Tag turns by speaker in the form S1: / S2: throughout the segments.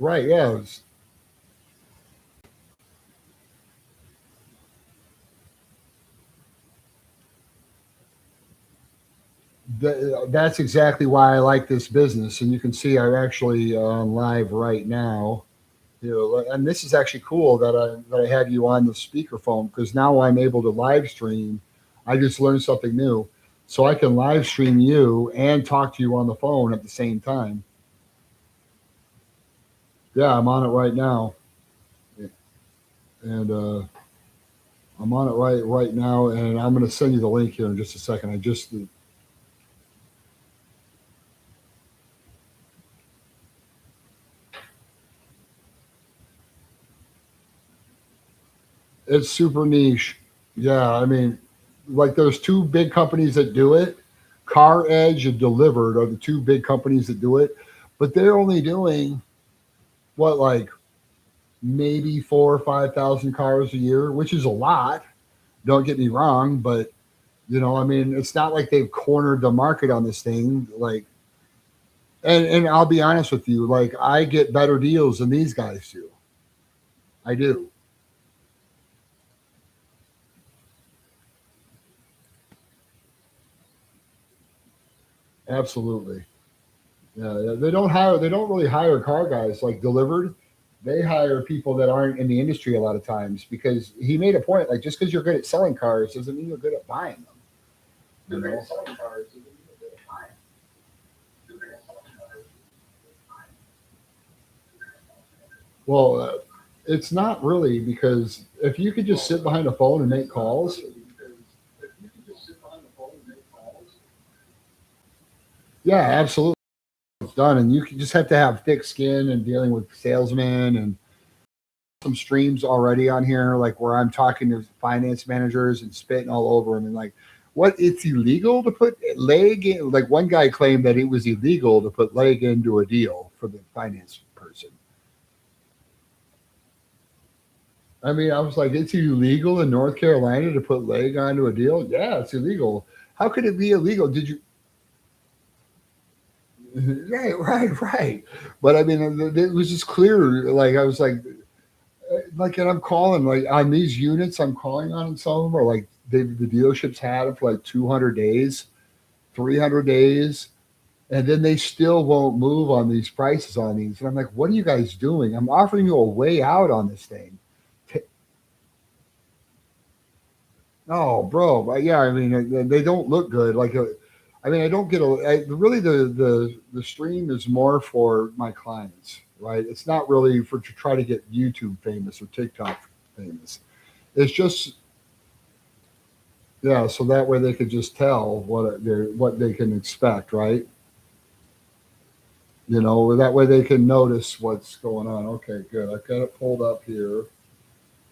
S1: Right. Yeah. That's exactly why I like this business. And you can see I'm actually on live right now. You know, and this is actually cool that I had you on the speakerphone because now I'm able to live stream. I just learned something new, so I can live stream you and talk to you on the phone at the same time. Yeah, I'm on it right now, and I'm on it right now, and I'm going to send you the link here in just a second. I just It's super niche. Yeah, I mean, like there's two big companies that do it. Car Edge and Delivered are the two big companies that do it, but they're only doing what, like maybe 4 or 5 thousand cars a year, which is a lot. Don't get me wrong, but I mean, it's not like they've cornered the market on this thing. Like, and I'll be honest with you, like I get better deals than these guys do. I do, absolutely. Yeah, yeah, they don't hire. They don't really hire car guys like Delivered. They hire people that aren't in the industry a lot of times because he made a point. Like just because you're good at selling cars doesn't mean you're good at buying them. You know. Well, it's not really because if you could just sit behind a phone and make calls, yeah, absolutely, it's done. And you can just have to have thick skin and dealing with salesmen and some streams already on here, like where I'm talking to finance managers and spitting all over them and like, what? It's illegal to put leg in. Like one guy claimed that it was illegal to put leg into a deal for the finance person. I mean, I was like, it's illegal in North Carolina to put leg onto a deal. Yeah, it's illegal. How could it be illegal? Did you? Right, right, right. But I mean, it was just clear. Like I was like, and I'm calling like on these units I'm calling on, and some of them are like the dealerships had it for like 200 days, 300 days, and then they still won't move on these prices on these. And I'm like, what are you guys doing? I'm offering you a way out on this thing. Oh, bro, yeah, I mean, they don't look good. Like, I mean, I don't get really the stream is more for my clients, right? It's not really for to try to get YouTube famous or TikTok famous. It's just yeah, so that way they could just tell what they can expect, right? That way they can notice what's going on. Okay, good. I've got it pulled up here,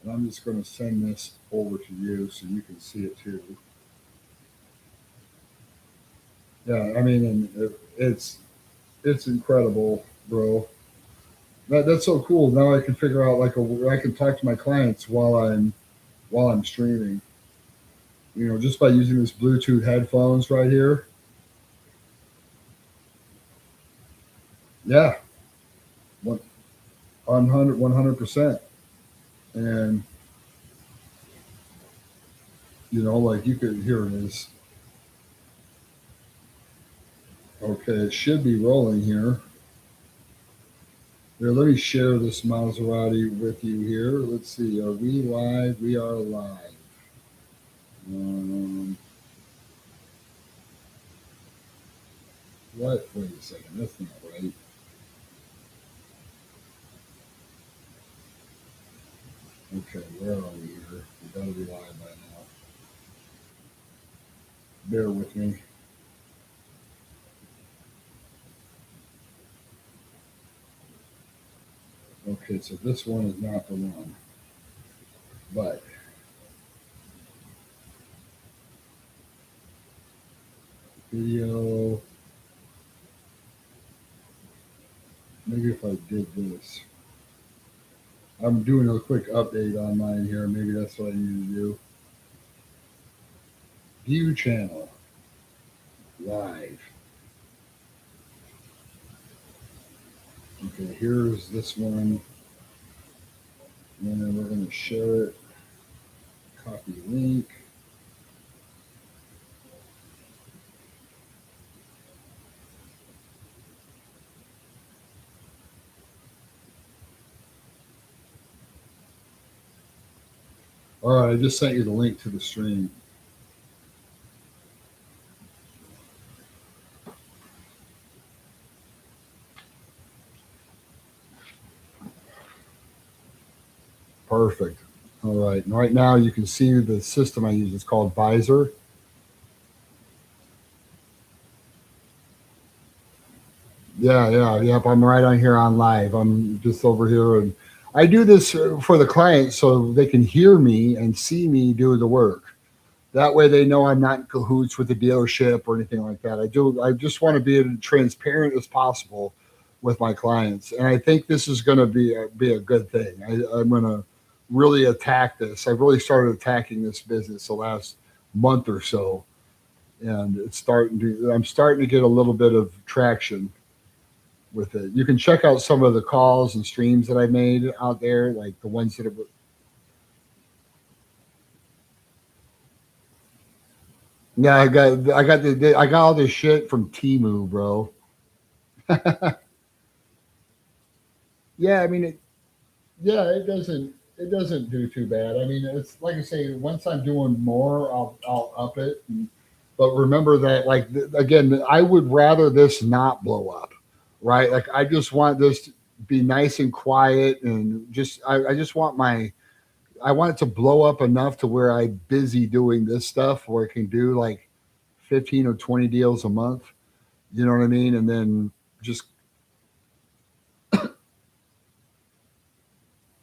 S1: and I'm just going to send this over to you so you can see it too. Yeah, I mean, and it's incredible, bro. That's so cool. Now I can figure out I can talk to my clients while I'm streaming. Just by using this Bluetooth headphones right here. Yeah, one 100%. And like you could here it is. Okay, it should be rolling here. Here, let me share this Maserati with you here. Let's see. Are we live? We are live. Um, what? Wait a second. That's not right. Okay, where are we here? We gotta be live by now. Bear with me. Okay, so this one is not the one. But video, maybe if I did this. I'm doing a quick update on mine here. Maybe that's what I need to do. View channel live. Okay, here's this one. And then we're going to share it. Copy link. All right, I just sent you the link to the stream. Perfect. All right. And right now you can see the system I use. It's called Visor. Yeah, yeah, yep. I'm right on here on live. I'm just over here, and I do this for the clients so they can hear me and see me do the work. That way, they know I'm not in cahoots with the dealership or anything like that. I do. I just want to be as transparent as possible with my clients, and I think this is going to be a good thing. I'm going to really attack this. I've really started attacking this business the last month or so, and it's starting to. I'm starting to get a little bit of traction with it. You can check out some of the calls and streams that I made out there, like the ones that have. Yeah, I got all this shit from Timu, bro. Yeah, I mean, yeah, it doesn't do too bad. I mean, it's like I say, once I'm doing more, I'll up it. But remember that, like again, I would rather this not blow up, right? Like I just want this to be nice and quiet, and I just want my I want it to blow up enough to where I'm busy doing this stuff where I can do like 15 or 20 deals a month. You know what I mean? And then just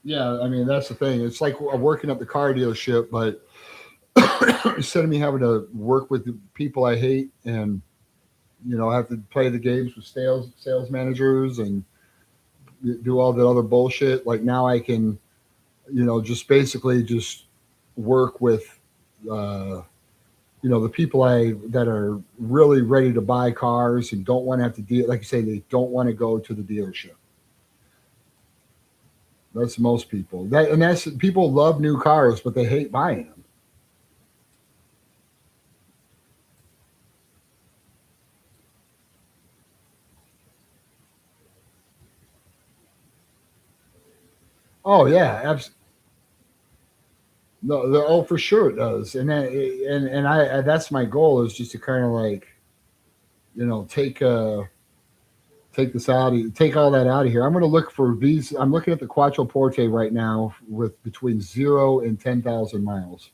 S1: yeah, I mean that's the thing. It's like working at the car dealership, but instead of me having to work with the people I hate and I have to play the games with sales managers and do all the other bullshit. Like now I can just basically just work with uh, the people I that are really ready to buy cars and don't want to have to deal. Like you say, they don't want to go to the dealership. That's most people. That's people love new cars, but they hate buying them. Oh yeah, no, oh for sure it does, and that's my goal is just to kind of like take this out, take all that out of here. I'm going to look for these. I'm looking at the Quattroporte right now with between 0 and 10,000 miles.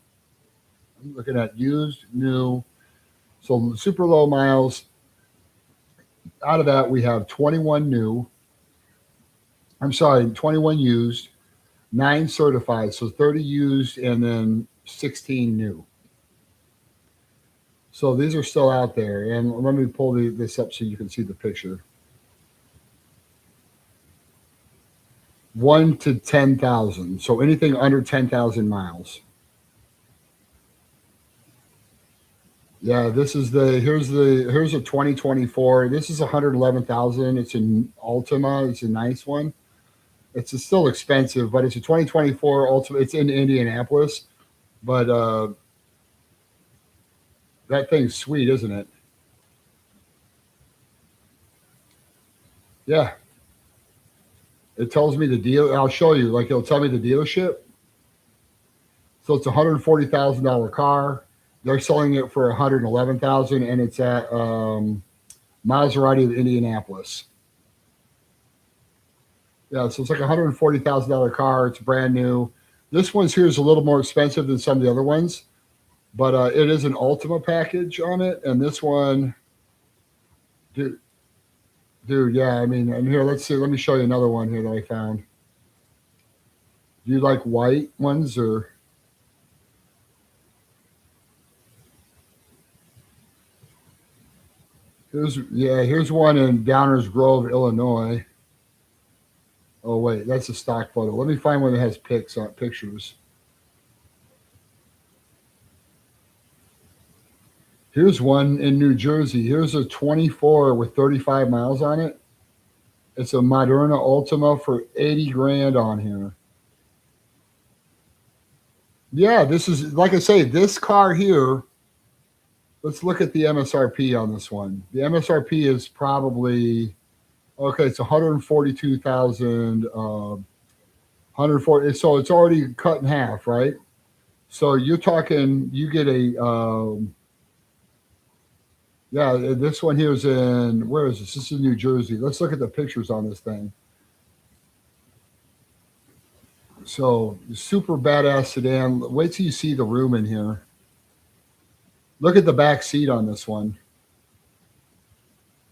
S1: I'm looking at used, new, so super low miles. Out of that, we have 21 new. I'm sorry, 21 used, nine certified, so 30 used, and then 16 new. So these are still out there. And let me pull this up so you can see the picture. 1 to 10,000. So anything under 10,000 miles. Yeah, this is here's a 2024. This is 111,000. It's an Ultima. It's a nice one. It's still expensive, but it's a 2024 Ultima. It's in Indianapolis, but that thing's sweet, isn't it? Yeah, it tells me the deal. I'll show you. Like it'll tell me the dealership. So it's a $140,000 car. They're selling it for 111,000, and it's at Maserati of Indianapolis. Yeah, so it's like a $140,000 car. It's brand new. This one's here is a little more expensive than some of the other ones, but it is an Ultima package on it. And this one, dude, yeah, I mean, and here, let's see. Let me show you another one here that I found. Do you like white ones or here's one in Downers Grove, Illinois. Oh wait, that's a stock photo. Let me find one that has pictures. Here's one in New Jersey. Here's a 24 with 35 miles on it. It's a Moderna Ultima for 80 grand on here. Yeah, this is like I say, this car here. Let's look at the MSRP on this one. The MSRP is probably okay. It's 142,000. 140. So it's already cut in half, right? So you're talking. You get a yeah. This one here is in where is this? This is in New Jersey. Let's look at the pictures on this thing. So super badass sedan. Wait till you see the room in here. Look at the back seat on this one.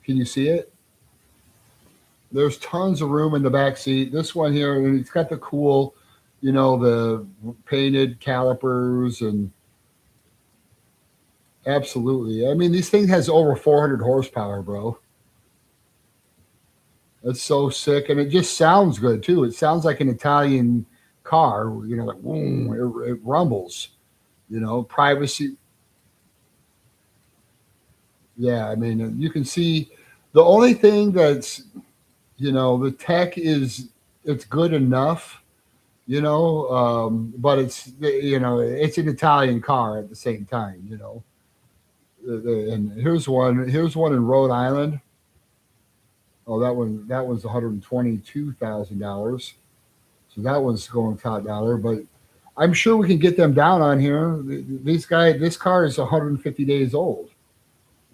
S1: Can you see it? There's tons of room in the back seat. This one here, and it's got the cool, the painted calipers and absolutely. I mean, these thing has over 400 horsepower, bro. That's so sick, and it just sounds good too. It sounds like an Italian car. Like boom, it rumbles. Privacy. Yeah, I mean, you can see the only thing that's the tech is it's good enough, but it's an Italian car at the same time, And here's one in Rhode Island. Oh, that one's $122,000. So that one's going top dollar, but I'm sure we can get them down on here. This car is 150 days old.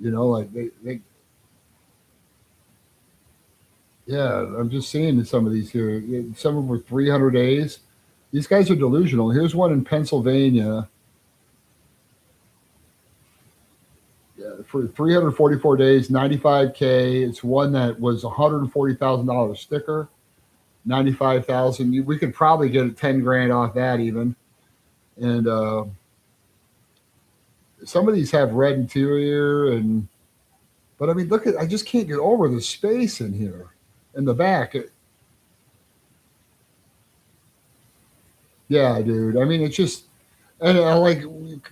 S1: Like yeah, I'm just seeing some of these here. Some of them were 300 days. These guys are delusional. Here's one in Pennsylvania. Yeah, for 344 days, 95K. It's one that was $140,000 sticker, 95,000. We could probably get 10 grand off that even. And some of these have red interior, but I mean, I just can't get over the space in here in the back. Yeah, dude. I mean, it's just, and I like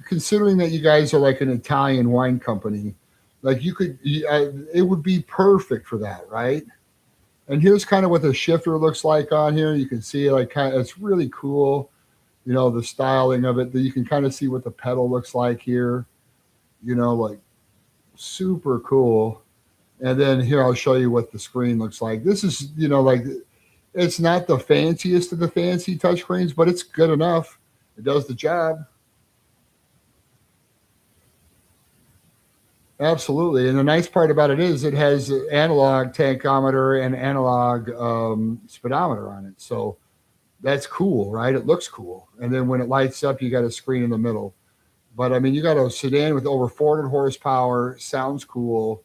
S1: considering that you guys are like an Italian wine company, like it would be perfect for that, right? And here's kind of what the shifter looks like on here. You can see like it's really cool, the styling of it. That you can kind of see what the pedal looks like here, like super cool. And then here I'll show you what the screen looks like. This is, like it's not the fanciest of the fancy touchscreens, but it's good enough. It does the job. Absolutely. And the nice part about it is it has analog tachometer and analog speedometer on it. So that's cool, right? It looks cool. And then when it lights up, you got a screen in the middle. But I mean, you got a sedan with over 400 horsepower. Sounds cool.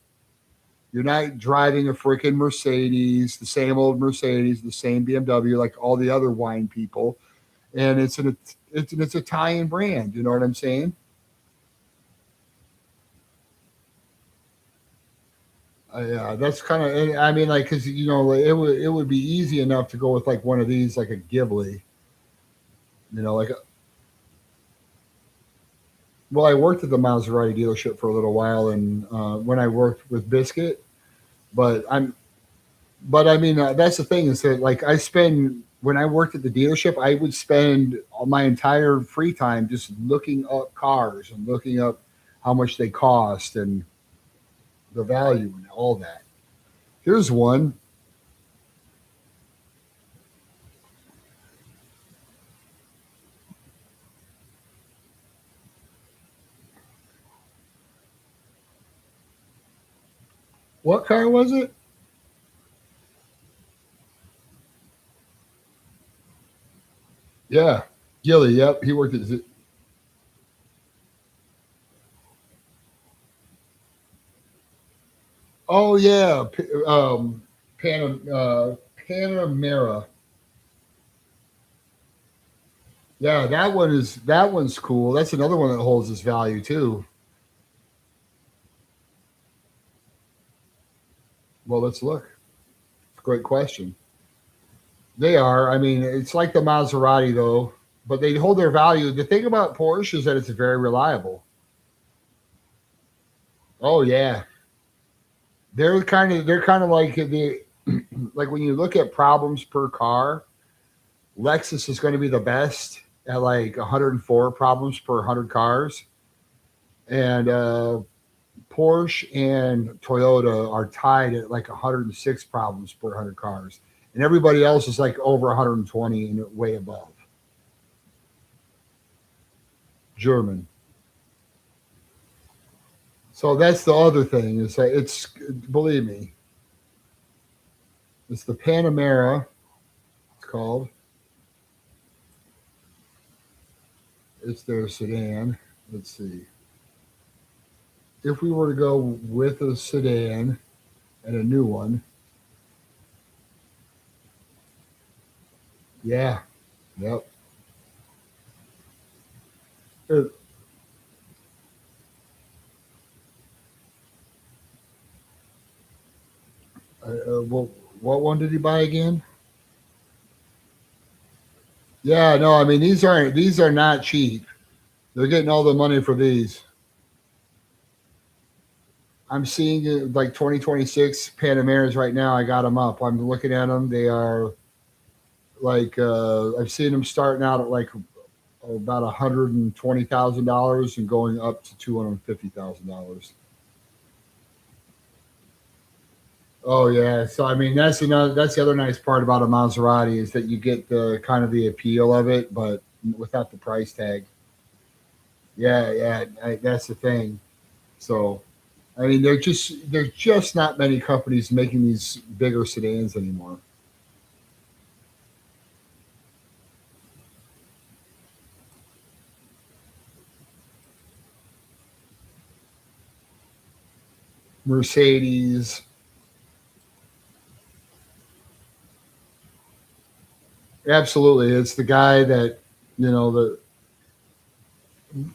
S1: You're not driving a freaking Mercedes, the same old Mercedes, the same BMW, like all the other wine people. And it's an Italian brand. You know what I'm saying? Yeah, that's kind of. I mean, like, because like, it would be easy enough to go with like one of these, like a Ghibli. Like well, I worked at the Maserati dealership for a little while, and when I worked with Biscuit, but but I mean, that's the thing is that like I spend when I worked at the dealership, I would spend all my entire free time just looking up cars and looking up how much they cost and the value and all that. Here's one. What car was it? Yeah, Gilly. Yep, he worked at. Oh yeah, Panamera. Yeah, that one's cool. That's another one that holds its value too. Well, let's look. Great question. They are. I mean, it's like the Maserati though, but they hold their value. The thing about Porsche is that it's very reliable. Oh yeah, they're kind of like Like when you look at problems per car, Lexus is going to be the best at like 104 problems per 100 cars, and Porsche and Toyota are tied at like 106 problems per 100 cars, and everybody else is like over 120 and way above. German. So that's the other thing is that it's, believe me, it's the Panamera. It's called. It's their sedan. Let's see. If we were to go with a sedan and a new one, yeah, yep. It, what one did he buy again? Yeah, no, I mean these are not cheap. They're getting all the money for these. I'm seeing it like 2026 Panameras right now. I got them up. I'm looking at them. They are like I've seen them starting out at like about $120,000 and going up to $250,000. Oh yeah. So I mean that's the other nice part about a Maserati is that you get the kind of the appeal of it, but without the price tag. Yeah, yeah, that's the thing. So I mean, there's just not many companies making these bigger sedans anymore. Mercedes, absolutely, it's the guy that the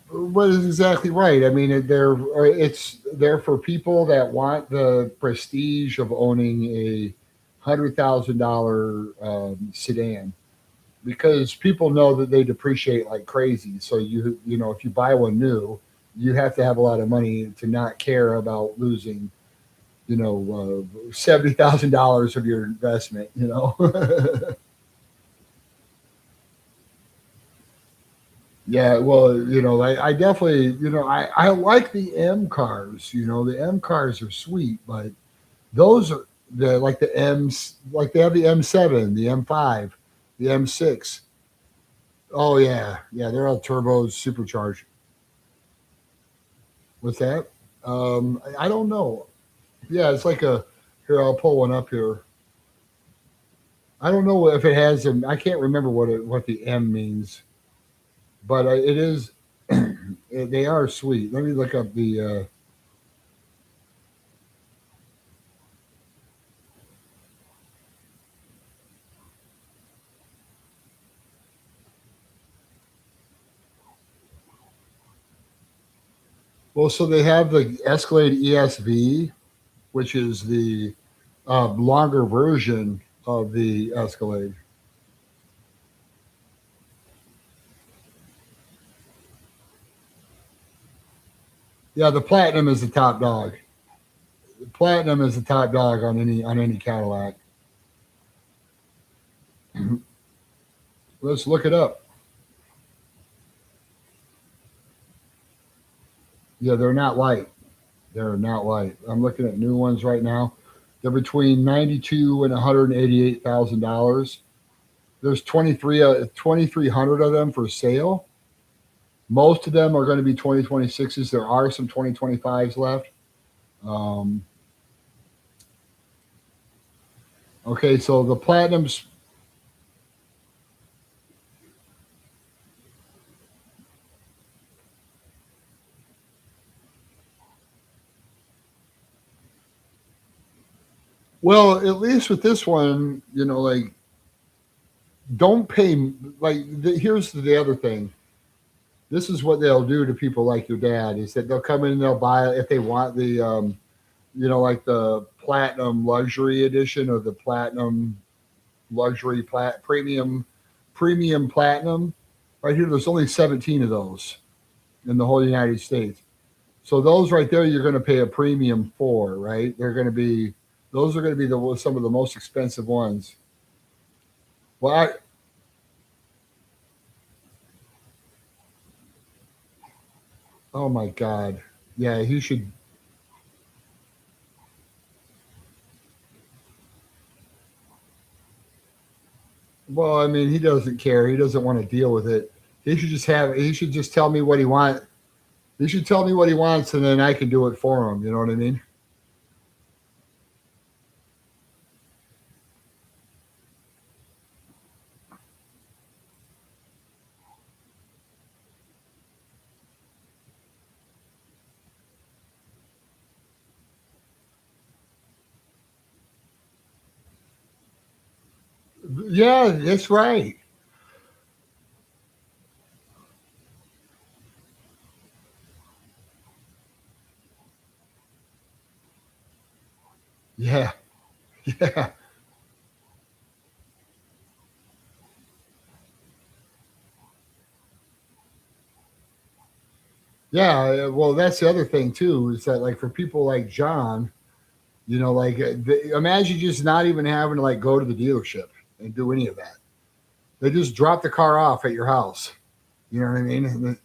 S1: what is exactly right. I mean, it's there for people that want the prestige of owning a $100,000 sedan because people know that they depreciate like crazy. So if you buy one new, you have to have a lot of money to not care about losing $70,000 of your investment. Yeah, well, I definitely, I like the M cars. The M cars are sweet, but those are the like the M's, like they have the M7, the M5, the M6. Oh yeah, yeah, they're all turbos, supercharged. What's that? I don't know. Yeah, it's like a. Here, I'll pull one up here. I don't know if it has a. I can't remember what the M means, but it is. They are sweet. Let me look up the. Well, so they have the Escalade ESV, which is the longer version of the Escalade. Yeah, the Platinum is the top dog. The Platinum is the top dog on any Cadillac. Let's look it up. Yeah, they're not light. They're not light. I'm looking at new ones right now. They're between 92 and $188,000. There's 2,300 of them for sale. Most of them are going to be 2026s. There are some 2025s left. Um, okay, so the Platinums. Well, at least with this one, like don't pay. Here's the other thing. This is what they'll do to people like your dad is that they'll come in and they'll buy if they want the like the platinum luxury edition or the platinum premium platinum. Right here, there's only 17 of those in the whole United States. So those right there, you're going to pay a premium for, right? They're going to be Those are going to be some of the most expensive ones. Well, oh my God, yeah, he should. Well, I mean, he doesn't care. He doesn't want to deal with it. He should just have. He should just tell me what he wants. He should tell me what he wants, and then I can do it for him. You know what I mean? Yeah, that's right. Yeah, yeah, yeah. Well, that's the other thing too is that like for people like John, like imagine just not even having to like go to the dealership and do any of that. They just drop the car off at your house. You know what I mean?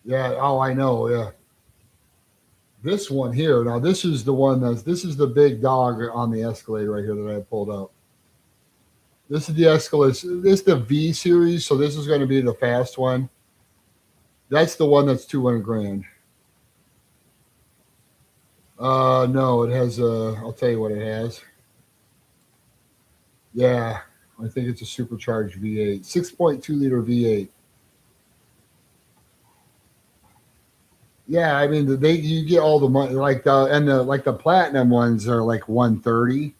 S1: Yeah. Oh, I know. Yeah. This one here. Now, this is the one this is the big dog on the Escalade right here that I pulled up. This is the Escalade. This is the V series, so this is going to be the fast one. That's the one that's 200 grand. No, it has a. I'll tell you what it has. Yeah, I think it's a supercharged V8, 6.2 liter V8. Yeah, I mean they you get all the money like the platinum ones are like 130,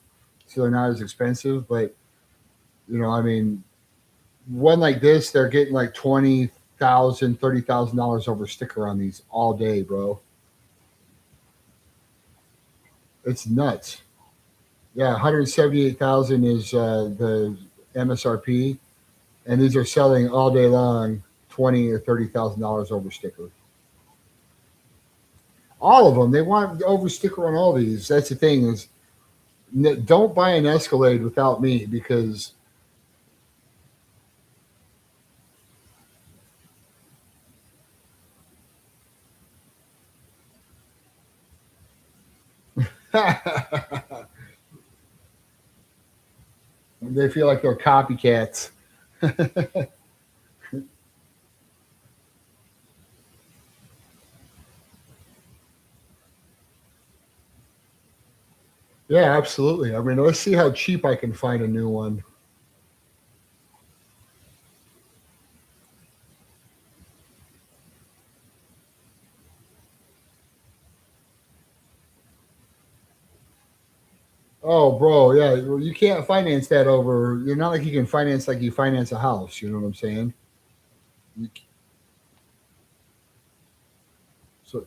S1: so they're not as expensive. But I mean, one like this, they're getting like 20,000, $30,000 over sticker on these all day, bro. It's nuts. Yeah, 178,000 is the MSRP, and these are selling all day long, 20 or $30,000 over sticker. All of them, they want over sticker on all these. That's the thing is, don't buy an Escalade without me because they feel like they're copycats. Yeah, absolutely. I mean, let's see how cheap I can find a new one. Oh, bro, yeah. Well, you can't finance that over. You're not like you can finance like you finance a house. You know what I'm saying? You, so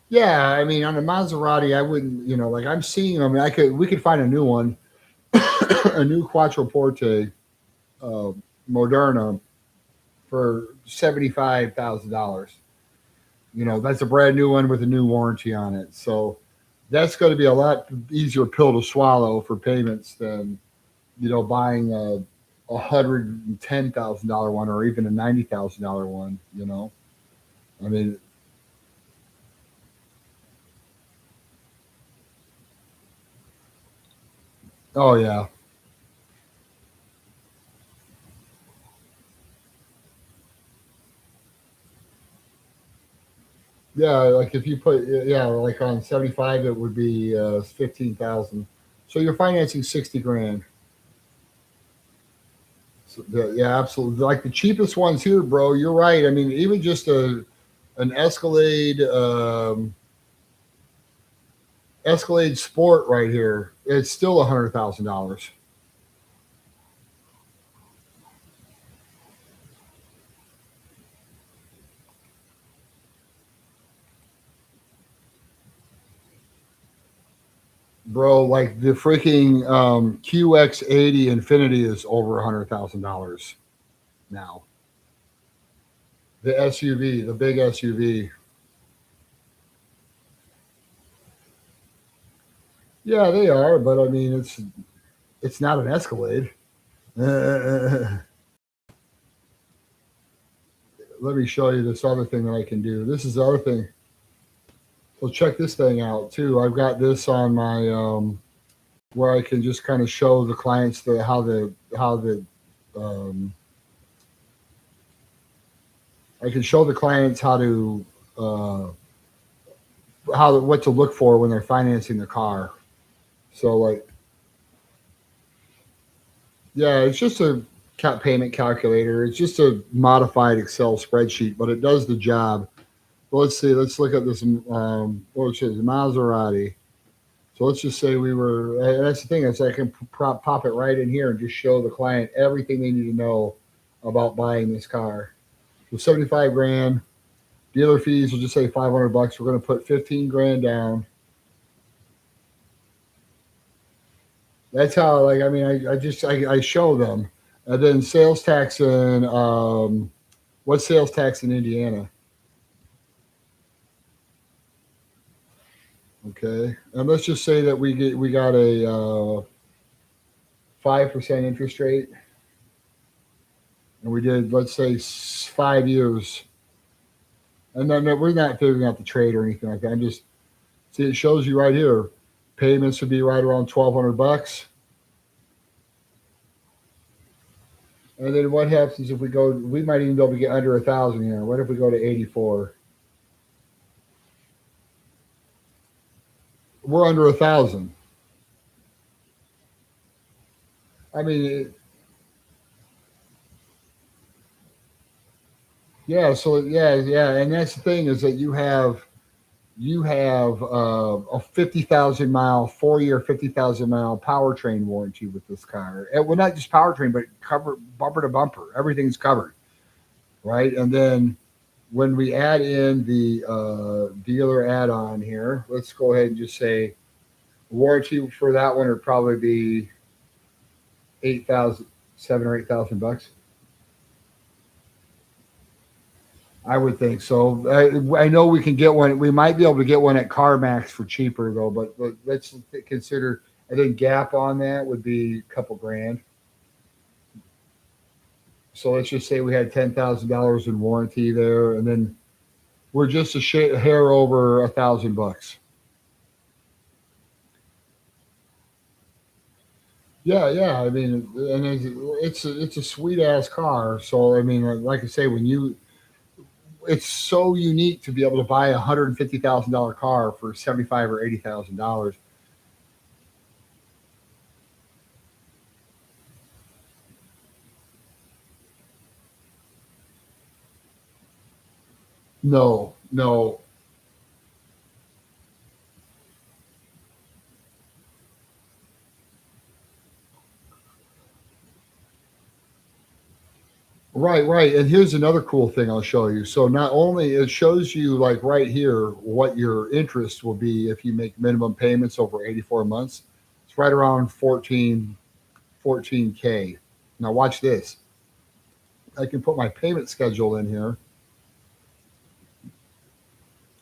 S1: yeah, I mean, on a Maserati, I wouldn't. Like I'm seeing them. We could find a new one, a new Quattroporte uh, Moderna for $75,000. That's a brand new one with a new warranty on it. So that's going to be a lot easier pill to swallow for payments than buying $110,000 one or even a $90,000 one. I mean, oh yeah, yeah. Like if you put yeah, like on 75, it would be 15,000. So you're financing 60 grand. So, yeah, absolutely. Like the cheapest ones here, bro. You're right. I mean, even just an Escalade Sport right here, it's still $100,000. bro. Like the freaking QX80 Infinity is over $100,000 now. The SUV, the big SUV. Yeah, they are, but I mean, it's not an Escalade. Let me show you this other thing that I can do. This is the other thing. So check this thing out too. I've got this on my where I can just kind of show the clients how the um, I can show the clients uh, how what to look for when they're financing the car. So like, yeah, it's just a payment calculator. It's just a modified Excel spreadsheet, but it does the job. Well, let's see. Let's look at this. What is it? Maserati. So let's just say we were. And that's the thing is I can pop it right in here and just show the client everything they need to know about buying this car. So 75 grand. Dealer fees. We'll just say 500 bucks. We're going to put 15 grand down. That's how. Like I mean, I show them, and then sales tax in what's sales tax in Indiana? Okay, and let's just say that we got a 5% interest rate, and we did let's say 5 years, and then no, we're not figuring out the trade or anything like that. I'm just see it shows you right here. Payments would be right around 1,200 bucks, and then what happens if we go? We might even be able to get under 1,000 here. What if we go to 84? We're under 1,000. I mean, yeah. So yeah, and that's the thing is that you have a 50,000 mile, 4 year, 50,000 mile powertrain warranty with this car. Well, not just powertrain, but cover bumper to bumper. Everything's covered, right? And then when we add in the dealer add on here, let's go ahead and just say warranty for that one would probably be 8,000, 7 or 8,000 bucks. I would think so. I know we can get one. We might be able to get one at CarMax for cheaper though. But let's consider. I think gap on that would be a couple grand. So let's just say we had $10,000 in warranty there, and then we're just a hair over $1,000 bucks. Yeah, yeah. I mean, and it's a sweet ass car. So I mean, like I say, when you it's so unique to be able to buy $150,000 car for 75 or $80,000. No, no. Right, right. And here's another cool thing I'll show you. So not only it shows you like right here what your interest will be if you make minimum payments over 84 months. It's right around 14K. Now watch this. I can put my payment schedule in here,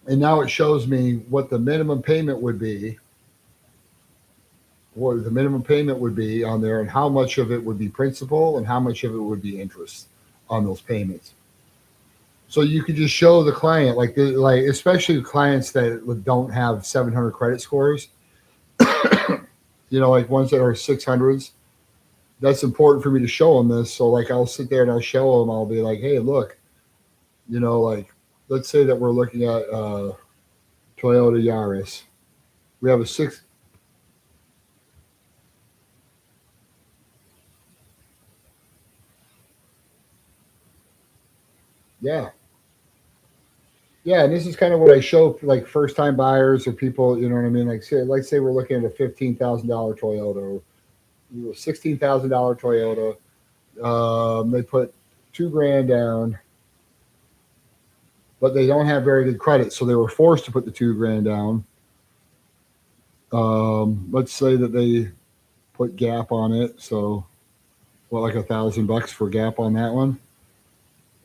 S1: and now it shows me what the minimum payment would be, what the minimum payment would be on there, and how much of it would be principal and how much of it would be interest on those payments. So you could just show the client, like especially clients that don't have 700 credit scores, like ones that are 600s. That's important for me to show them this. So like I'll sit there and I'll show them. I'll be like, hey, look, like let's say that we're looking at Toyota Yaris. We have a six. Yeah, yeah, and this is kind of what I show like first time buyers or people. You know what I mean? Like say we're looking at a $15,000 Toyota or $16,000 Toyota. They put 2 grand down, but they don't have very good credit, so they were forced to put the 2 grand down. Let's say that they put Gap on it, so what, like $1,000 for Gap on that one,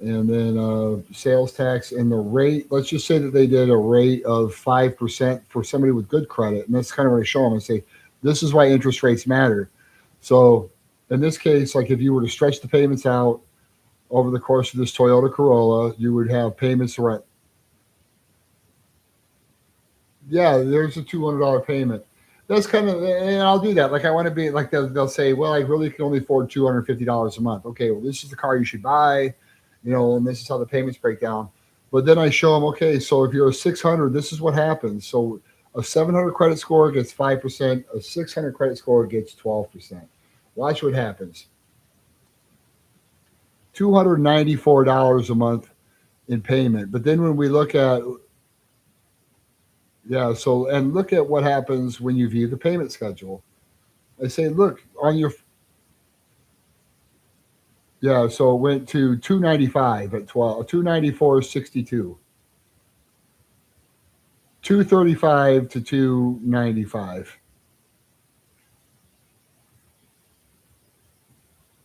S1: and then sales tax and the rate. Let's just say that they did a rate of 5% for somebody with good credit, and that's kind of what I show them. I say, this is why interest rates matter. So in this case, like if you were to stretch the payments out over the course of this Toyota Corolla, you would have payments around. Yeah, there's a $200 payment. That's kind of, and I'll do that. Like I want to be like they'll say, well, I really can only afford $250 a month. Okay, well, this is the car you should buy, and this is how the payments break down. But then I show them, okay, so if you're a 600, this is what happens. So a 700 credit score gets 5%. A 600 credit score gets 12%. Watch what happens. $294 a month in payment. But then when we look at, yeah, so and look at what happens when you view the payment schedule. I say, look on your, yeah, so it went to 295 at 12, 294.62, 235 to 295.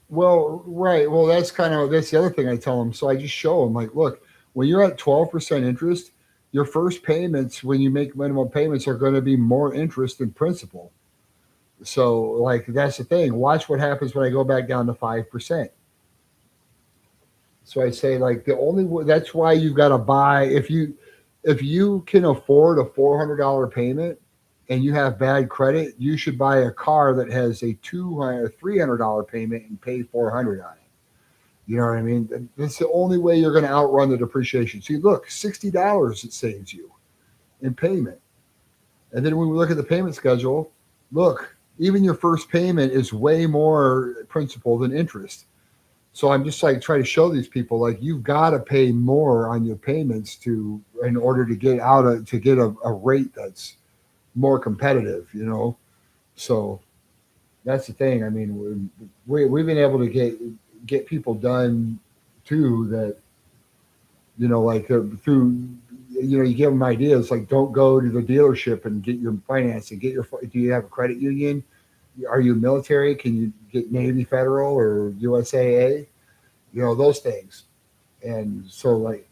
S1: Well, right. Well, that's the other thing I tell them. So I just show them like, look, when you're at 12% interest, your first payments when you make minimum payments are going to be more interest than principal. So like that's the thing. Watch what happens when I go back down to 5%. So I say like that's why you've got to buy if you can afford a $400 payment and you have bad credit, you should buy a car that has a $200 $300 payment and pay 400 on it. You know what I mean? That's the only way you're going to outrun the depreciation. See, look, $60 it saves you in payment. And then when we look at the payment schedule, look, even your first payment is way more principal than interest. So I'm just like trying to show these people like you've got to pay more on your payments to in order to get a rate that's more competitive. So that's the thing. I mean, we've been able to get people done too that like through you give them ideas like don't go to the dealership and get your financing. Do you have a credit union? Are you military? Can you get Navy Federal or USAA? Those things. And so like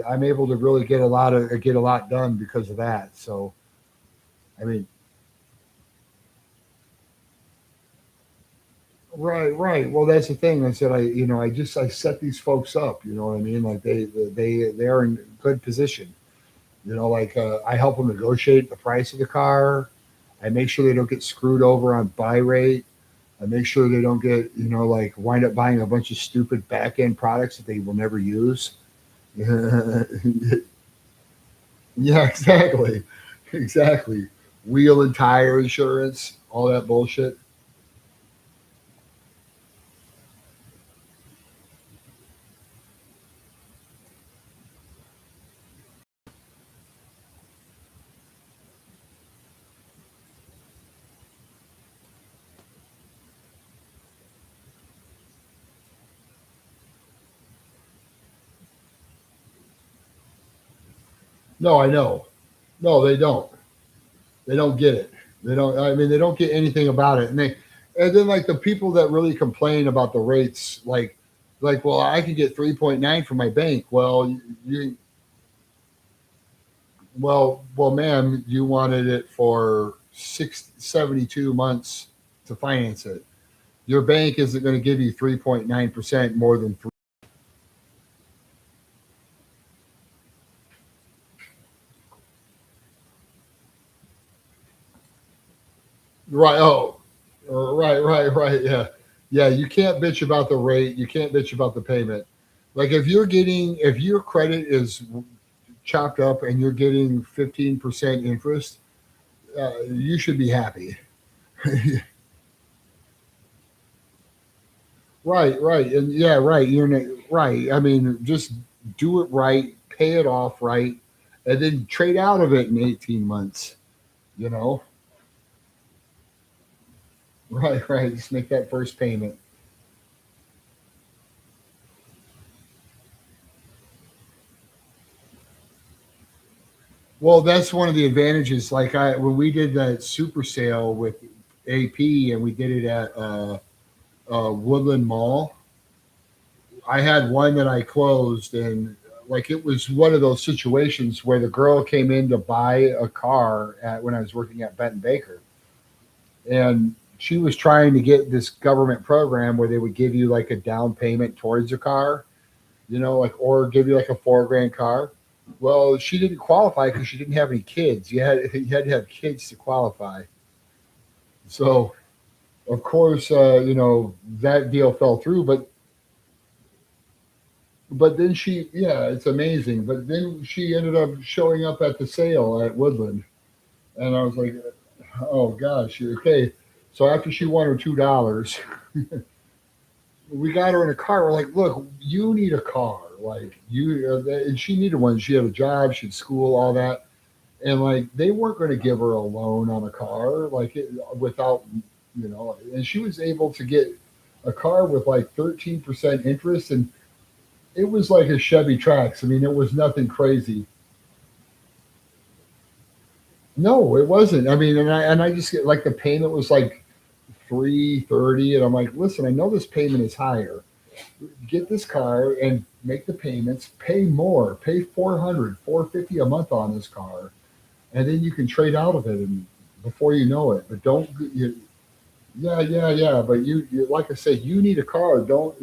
S1: I'm able to really get a lot done because of that. So I mean, right. Well, that's the thing. I said I set these folks up. You know what I mean? Like they're in good position. Like I help them negotiate the price of the car. I make sure they don't get screwed over on buy rate. I make sure they don't get like wind up buying a bunch of stupid back end products that they will never use. Yeah, exactly. Exactly. Wheel and tire insurance, all that bullshit. No, I know. No, they don't. They don't get it. They don't. I mean, they don't get anything about it. And then like the people that really complain about the rates, well, I can get 3.9 from my bank. Well, ma'am, you wanted it for 72 months to finance it. Your bank isn't going to give you 3.9% more than three. Right. Oh, right. Yeah. Yeah. You can't bitch about the rate. You can't bitch about the payment. Like if your credit is chopped up and you're getting 15% interest, you should be happy. Right. And yeah, right. Right. I mean, just do it right, pay it off right, and then trade out of it in 18 months, you know? Right. Just make that first payment. Well, that's one of the advantages. Like I when we did that super sale with AP and we did it at Woodland Mall, I had one that I closed, and like it was one of those situations where the girl came in to buy a car at when I was working at Benton Baker, and she was trying to get this government program where they would give you like a down payment towards a car, like or give you like a 4 grand car. Well, she didn't qualify because she didn't have any kids. You had to have kids to qualify. So of course, that deal fell through. But then yeah, it's amazing. But then she ended up showing up at the sale at Woodland, and I was like, oh gosh, okay. So after she won her $2, we got her in a car. We're like, look, you need a car, like and she needed one. She had a job, she had school, all that, and like they weren't going to give her a loan on a car, without, and she was able to get a car with like 13% interest, and it was like a Chevy Trax. I mean, it was nothing crazy. No, it wasn't. I mean, and I just get like the payment was like 330, and I'm like, listen, I know this payment is higher. Get this car and make the payments. Pay more. Pay 400, 450 a month on this car, and then you can trade out of it, and before you know it. But don't. Yeah, yeah, yeah. But like I said, you need a car. Don't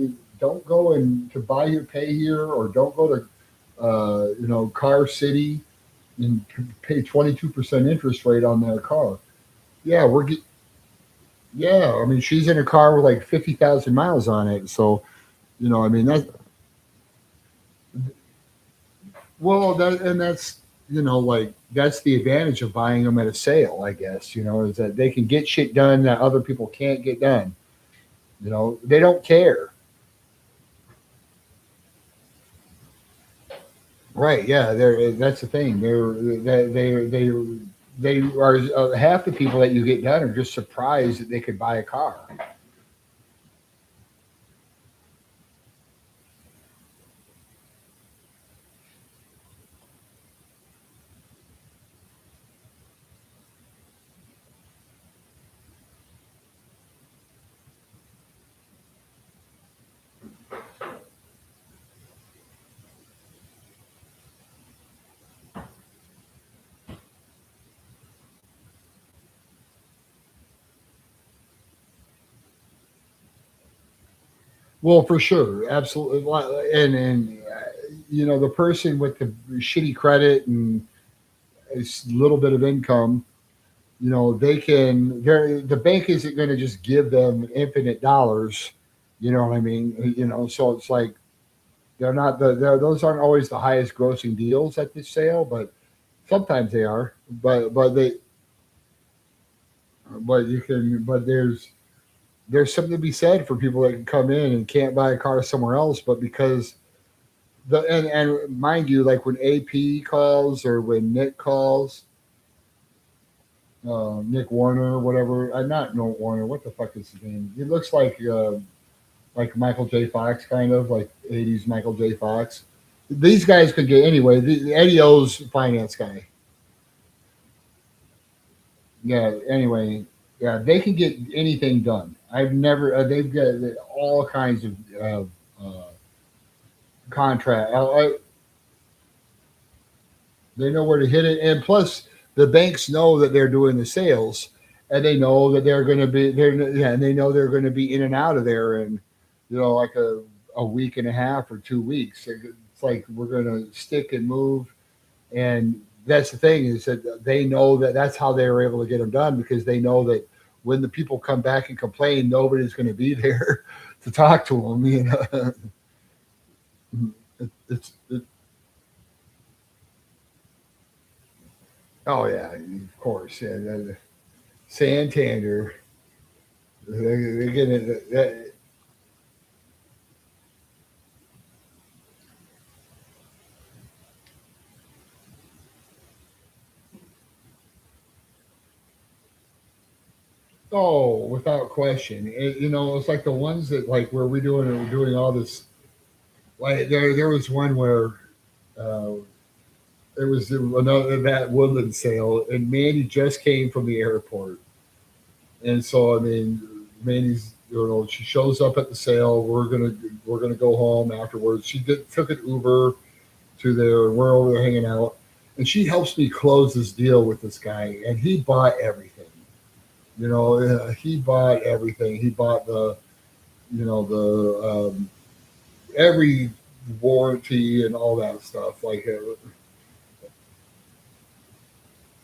S1: go and to buy your pay here, or don't go to Car City and pay 22% interest rate on their car. Yeah, yeah. I mean, she's in a car with like 50,000 miles on it. So I mean that's like that's the advantage of buying them at a sale, I guess. Is that they can get shit done that other people can't get done. They don't care. Right? Yeah, that's the thing. They are half the people that you get done are just surprised that they could buy a car. Well, for sure, absolutely. The person with the shitty credit and a little bit of income, the bank isn't going to just give them infinite dollars. You know what I mean? So it's like those aren't always the highest grossing deals at this sale, but sometimes they are. But you can, but there's something to be said for people that can come in and can't buy a car somewhere else, but because and mind you, like when AP calls or when Nick calls, Nick Warner or whatever, not no Warner, what the fuck is his name? He looks like Michael J. Fox, kind of like '80s Michael J. Fox. These guys could get anyway. Eddie O's finance guy. Yeah. Anyway, yeah, they can get anything done. I've never. They've got all kinds of contract. They know where to hit it, and plus the banks know that they're doing the sales, and they know that they're going to be there. Yeah, and they know they're going to be in and out of there in, like a week and a half or 2 weeks. It's like we're going to stick and move, and that's the thing is that they know that that's how they were able to get them done because they know that when the people come back and complain, nobody's going to be there to talk to them. It's oh yeah, of course, yeah. Santander. They're getting it. Oh, without question. It's like the ones that like where we're doing all this. Like there was one where uh, it was another that woodland sale, and Mandy just came from the airport, and so I mean, Mandy's she shows up at the sale. We're gonna go home afterwards. Took an Uber to there, and we're over there hanging out, and she helps me close this deal with this guy, and he bought everything. He bought everything. He bought the every warranty and all that stuff.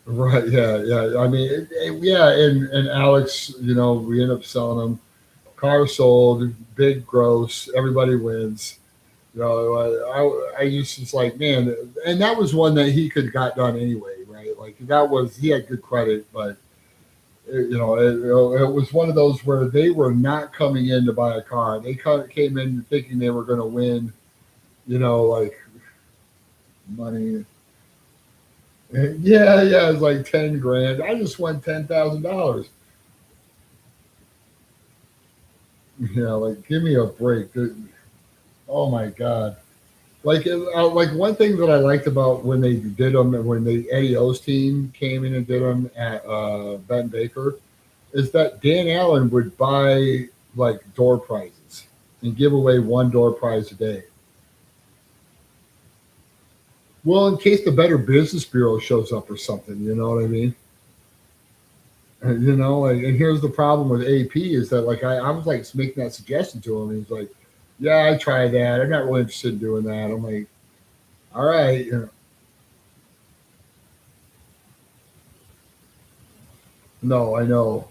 S1: Right, yeah, yeah. I mean, yeah, and Alex, we end up selling them. Car sold, big gross, everybody wins. I used to, it's like, man, and that was one that he could got done anyway, right? Like that was he had good credit, but it was one of those where they were not coming in to buy a car. They came in thinking they were going to win, like money. Yeah, yeah, it's like 10 grand. I just won $10,000. Like give me a break. Oh my god. Like one thing that I liked about when they did them, and when the Eddie O's team came in and did them at Ben Baker, is that Dan Allen would buy like door prizes and give away one door prize a day. Well, in case the Better Business Bureau shows up or something, you know what I mean? And here's the problem with AP is that like I was like making that suggestion to him, and he's like, "Yeah, I tried that. I'm not really interested in doing that." I'm like, "All right, no, I know."